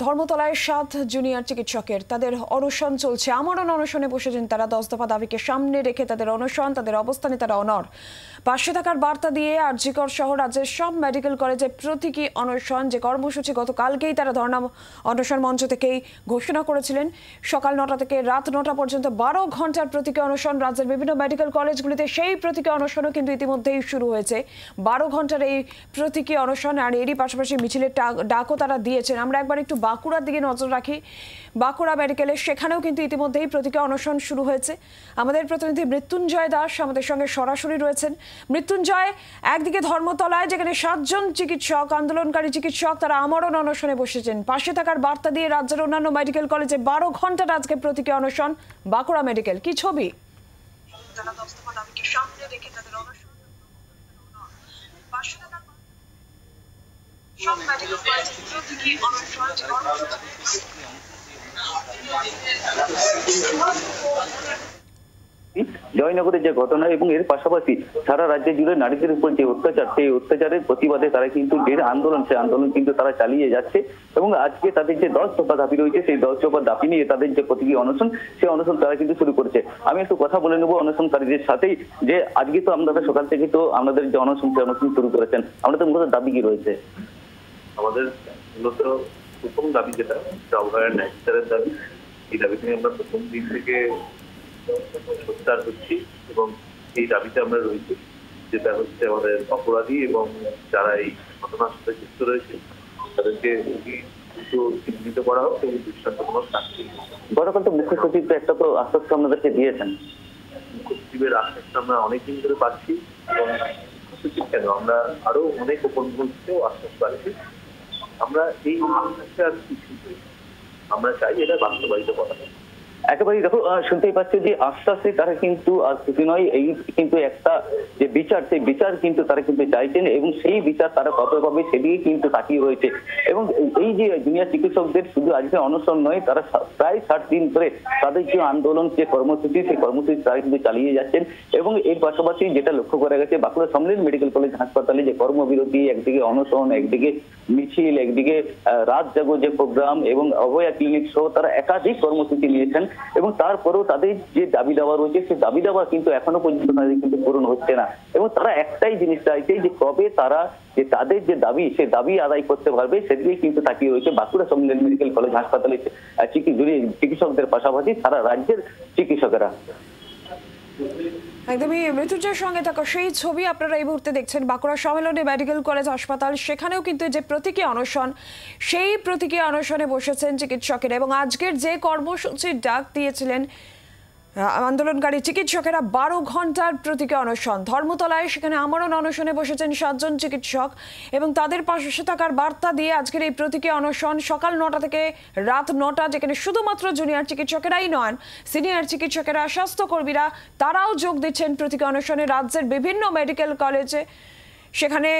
ধর্মতলায় 7 জুনিয়র চিকিৎসকের তাদের অনশন চলছে। আমরণ অনশনে বসেছেন তারা। 10 দফা দাবিকে সামনে রেখে তাদের অনশন, তাদের অবস্থানে তারা অনড়। পাশে থাকার বার্তা দিয়ে আরজিকর সহ রাজ্যের সব মেডিকেল কলেজে প্রতীকী অনশন যে কর্মসূচি গতকালকেই তারা ধর্ণা অনশন মঞ্চ থেকেই ঘোষণা করেছিলেন। সকাল 9টা থেকে রাত 9টা পর্যন্ত 12 ঘন্টার প্রতীকী অনশন রাজ্যের বিভিন্ন মেডিকেল কলেজগুলিতে। সেই প্রতীকী অনশনও কিন্তু ইতিমধ্যেই শুরু হয়েছে। 12 ঘন্টার এই প্রতীকী অনশন আর এরই পাশাপাশি মিছিলের ডাকও তারা দিয়েছেন। আমরা একবার একটু বাঁকুড়ার দিকে নজর রাখি। বাঁকুড়া মেডিকেলে সেখানেও কিন্তু ইতিমধ্যেই প্রতীকী অনশন শুরু হয়েছে। আমাদের প্রতিনিধি মৃত্যুঞ্জয় দাস আমাদের সঙ্গে সরাসরি রয়েছেন। মৃত্যুঞ্জয়, একদিকে ধর্মতলায় যেখানে 7 জন চিকিৎসক, আন্দোলনকারী চিকিৎসক, তারা আমরণ অনশনে বসেছেন। পাশে থাকার বার্তা দিয়ে রাজ্যের অন্যান্য মেডিকেল কলেজে 12 ঘন্টার আজকে প্রতীকী অনশন। বাঁকুড়া মেডিকেল কি ছবি? জয়নগরের যে ঘটনা এবং এর পাশাপাশি সারা রাজ্যে জুড়ে নারীদের উপর যে অত্যাচার, সেই অত্যাচারের প্রতিবাদে তারা কিন্তু যে আন্দোলন, সেই আন্দোলন কিন্তু তারা চালিয়ে যাচ্ছে। এবং আজকে তাদের যে 10 দফা দাবি রয়েছে, সেই 10 দফা দাবি নিয়ে তাদের যে প্রতীকী অনশন, সেই অনশন তারা কিন্তু শুরু করেছে। আমি একটু কথা বলে নেবো অনশনকারীদের সাথেই, যে আজকে তো আপনারা সকাল থেকে তো আমাদের যে অনশন, সেই অনশন শুরু করেছেন। আমাদের মূলত দাবি কি রয়েছে? আমাদের মূলত প্রথম দাবি যেটা অভয়ার ন্যায় বিচারের দাবি, এই দাবি নিয়ে আমরা প্রথম দিন থেকে সোচ্চার হচ্ছি এবং এই দাবিতে আমরা রয়েছি, যেটা হচ্ছে আমাদের অপরাধী এবং যারা এই ঘটনার সাথে যুক্ত রয়েছে তাদেরকে চিহ্নিত করা হোক এবং দৃষ্টান্তমূলক শাস্তি। গতকাল তো মুখ্য সচিব একটা তো আশ্বাস আপনাদেরকে দিয়েছেন। মুখ্য সচিবের আশ্বাসটা আমরা অনেকদিন ধরে পাচ্ছি এবং মুখ্য সচিব কেন, আমরা আরো অনেক উপন্যাসকেও আশ্বাস পাচ্ছি। আমরা এই আশ্বাসে আর কিছু আমরা চাই এটা বাস্তবায়িত করা। একেবারেই দেখো, শুনতেই পাচ্ছ যে আশ্বাসে তারা কিন্তু আর কিছু নয়, এই কিন্তু একটা যে বিচার, সেই বিচার কিন্তু তারা কিন্তু চাইছেন এবং সেই বিচার তারা কত পাবে সেদিকে কিন্তু তাকিয়ে রয়েছে। এবং এই যে জুনিয়র চিকিৎসকদের শুধু আজকে অনশন নয়, তারা প্রায় 60 দিন ধরে তাদের যে আন্দোলন, যে কর্মসূচি, সেই কর্মসূচি তারা কিন্তু চালিয়ে যাচ্ছেন। এবং এর পাশাপাশি যেটা লক্ষ্য করা গেছে, বাঁকুড়া সম্মিলন মেডিকেল কলেজ হাসপাতালে যে কর্মবিরতি, একদিকে অনশন, একদিকে মিছিল, একদিকে রাত জাগো যে প্রোগ্রাম এবং অভয়া ক্লিনিক সহ তারা একাধিক কর্মসূচি নিয়েছেন। এবং তারপরেও তাদের যে দাবি দাওয়া রয়েছে, সেই দাবি দাওয়া কিন্তু এখনো পর্যন্ত তাদের কিন্তু পূরণ হচ্ছে না। এবং তারা একটাই জিনিস চাইছে, যে কবে তারা যে তাদের যে দাবি, সে দাবি আদায় করতে পারবে সেদিকে কিন্তু তাকিয়ে রয়েছে বাঁকুড়া সম্মিলন মেডিকেল কলেজ হাসপাতালে চিকিৎসকদের পাশাপাশি সারা রাজ্যের চিকিৎসকেরা। একদমই মৃত্যুঞ্জয়ের সঙ্গে থাকা সেই ছবি আপনারা এই মুহূর্তে দেখছেন। বাঁকুড়া সম্মিলনী মেডিকেল কলেজ হাসপাতাল, সেখানেও কিন্তু যে প্রতীকী অনশন, সেই প্রতীকী অনশনে বসেছেন চিকিৎসকেরা। এবং আজকের যে কর্মসূচির ডাক দিয়েছিলেন আন্দোলনকারী চিকিৎসকেরা, 12 ঘন্টার প্রতীকী অনশন। ধর্মতলায় সেখানে আমরণ অনশনে বসেছেন 7 জন চিকিৎসক এবং তাদের পাশে থাকার বার্তা দিয়ে আজকের এই প্রতীকী অনশন সকাল 9টা থেকে রাত 9টা, যেখানে শুধুমাত্র জুনিয়র চিকিৎসকেরাই নন, সিনিয়র চিকিৎসকেরা, স্বাস্থ্যকর্মীরা, তারাও যোগ দিচ্ছেন প্রতীকী অনশনে রাজ্যের বিভিন্ন মেডিকেল কলেজে। সেখানে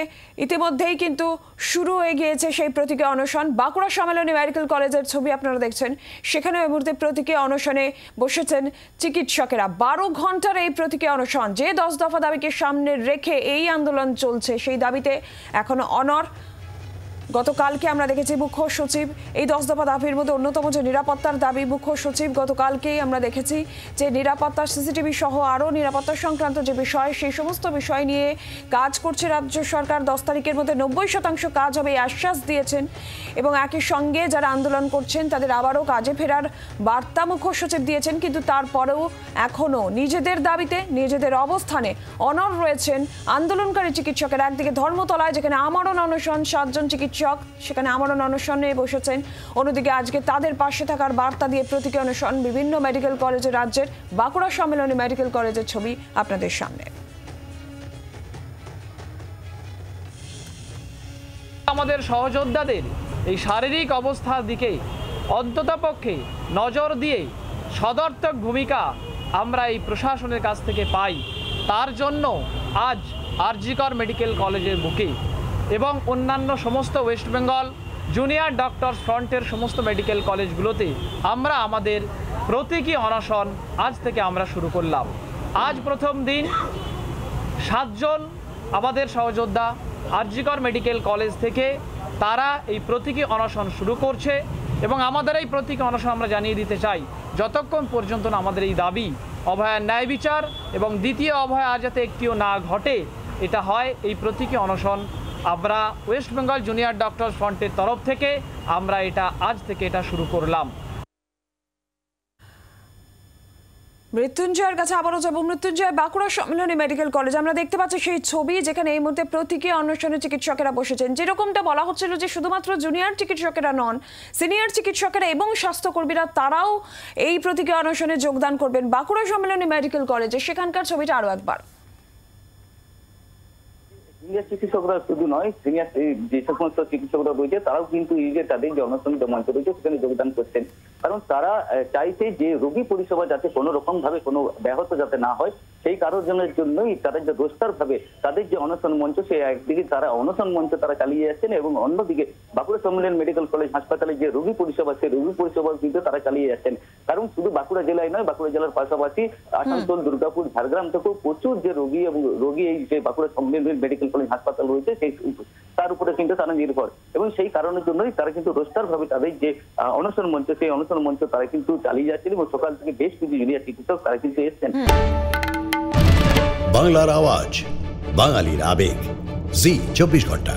ইতিমধ্যেই কিন্তু শুরু হয়ে গিয়েছে সেই প্রতীকী অনশন। বাঁকুড়া সম্মিলনী মেডিকেল কলেজের ছবি আপনারা দেখছেন। সেখানে এই মুহূর্তে প্রতীকী অনশনে বসেছেন চিকিৎসকেরা। 12 ঘন্টার এই প্রতীকী অনশন, যে 10 দফা দাবিকে সামনে রেখে এই আন্দোলন চলছে, সেই দাবিতে এখনো অনড়। গতকালকে আমরা দেখেছি মুখ্য সচিব, এই 10 দফা দাবির মধ্যে অন্যতম যে নিরাপত্তার দাবি, মুখ্য সচিব গতকালকেই আমরা দেখেছি যে নিরাপত্তা, সিসিটিভি সহ আরও নিরাপত্তা সংক্রান্ত যে বিষয়, সেই সমস্ত বিষয় নিয়ে কাজ করছে রাজ্য সরকার। 10 তারিখের মধ্যে 90% কাজ হবে, এই আশ্বাস দিয়েছেন। এবং একই সঙ্গে যারা আন্দোলন করছেন তাদের আবারও কাজে ফেরার বার্তা মুখ্য সচিব দিয়েছেন। কিন্তু তারপরেও এখনও নিজেদের দাবিতে, নিজেদের অবস্থানে অনড় রয়েছেন আন্দোলনকারী চিকিৎসকেরা। একদিকে ধর্মতলায় যেখানে আমরণ অনশন, 7 জন চিকিৎসক সেখানে আমরণ অনশনে বসেছেন, অন্যদিকে আজকে তাদের পাশে থাকার বার্তা দিয়ে প্রতীকী অনশন বিভিন্ন মেডিকেল কলেজে রাজ্যের। বাঁকুড়া সম্মিলনী মেডিকেল কলেজের ছবি আপনাদের সামনে। আমাদের সহযোদ্ধাদের এই শারীরিক অবস্থার দিকে অন্ততপক্ষে নজর দিয়ে সদর্থক ভূমিকা আমরা এই প্রশাসনের কাছ থেকে পাই। তার জন্য আজ আরজিকর মেডিকেল কলেজের বুকে এবং অন্যান্য সমস্ত ওয়েস্ট বেঙ্গল জুনিয়র ডক্টরস ফ্রন্টের সমস্ত মেডিকেল কলেজগুলোতে আমরা আমাদের প্রতীকী অনশন আজ থেকে আমরা শুরু করলাম। আজ প্রথম দিন 7 জন আমাদের সহযোদ্ধা আরজিকর মেডিকেল কলেজ থেকে তারা এই প্রতীকী অনশন শুরু করছে এবং আমাদের এই প্রতীকী অনশন আমরা জানিয়ে দিতে চাই, যতক্ষণ পর্যন্ত না আমাদের এই দাবি অভয়ার ন্যায় বিচার এবং দ্বিতীয় অভয়া আর যাতে একটিও না ঘটে এটা হয়, এই প্রতীকী অনশন আমরা ওয়েস্ট বেঙ্গল জুনিয়র ডক্টরস ফ্রন্টের তরফ থেকে আমরা এটা আজ থেকে এটা শুরু করলাম। মৃত্যুঞ্জয়ের কাছে আবারও যাবো। মৃত্যুঞ্জয়, বাঁকুড়া সম্মিলনী মেডিকেল কলেজ আমরা দেখতে পাচ্ছি সেই ছবি যেখানে এই মুহূর্তে প্রতীকী অনশনে চিকিৎসকেরা বসেছেন। যেরকমটা বলা হচ্ছিল যে শুধুমাত্র জুনিয়র চিকিৎসকেরা নন, সিনিয়র চিকিৎসকেরা এবং স্বাস্থ্যকর্মীরা তারাও এই প্রতীকী অনশনে যোগদান করবেন বাঁকুড়া সম্মিলনী মেডিকেল কলেজে, সেখানকার ছবিটা আরো একবার। সিনিয়র চিকিৎসকরা শুধু নয়, সিনিয়র যে সমস্ত চিকিৎসকরা রয়েছে তারাও কিন্তু এই যে তাদের যে অনশন মঞ্চ রয়েছে সেখানে যোগদান করছেন, কারণ তারা চাইছে যে রোগী পরিষেবা যাতে কোনো রকম ভাবে কোনো ব্যাহত যাতে না হয়, সেই কারণের জন্যই তারা যে রোস্টার ভাবে তাদের যে অনশন মঞ্চ, সেই একদিকে তারা অনশন মঞ্চ তারা চালিয়ে যাচ্ছেন এবং অন্যদিকে বাঁকুড়া সম্মিলন মেডিকেল কলেজ হাসপাতালে যে রোগী পরিষেবা, সেই রোগী পরিষেবা কিন্তু তারা চালিয়ে যাচ্ছেন। কারণ শুধু বাঁকুড়া জেলায় নয়, বাঁকুড়া জেলার পাশাপাশি আসানসোল, দুর্গাপুর, ঝাড়গ্রাম থেকেও প্রচুর যে রোগী এবং রোগী এই যে বাঁকুড়া সম্মিলন মেডিকেল কলেজ হাসপাতাল রয়েছে সেই তার উপরে কিন্তু তারা নির্ভর, এবং সেই কারণের জন্যই তারা কিন্তু রোস্টার ভাবে তাদের যে অনশন মঞ্চ, সেই অনশন মঞ্চ তারা কিন্তু চালিয়ে যাচ্ছেন এবং সকাল থেকে বেশ কিছু জুনিয়র চিকিৎসক তারা কিন্তু এসছেন। বাংলার আওয়াজ, বাঙালির আবেগ, জি 24 ঘন্টা।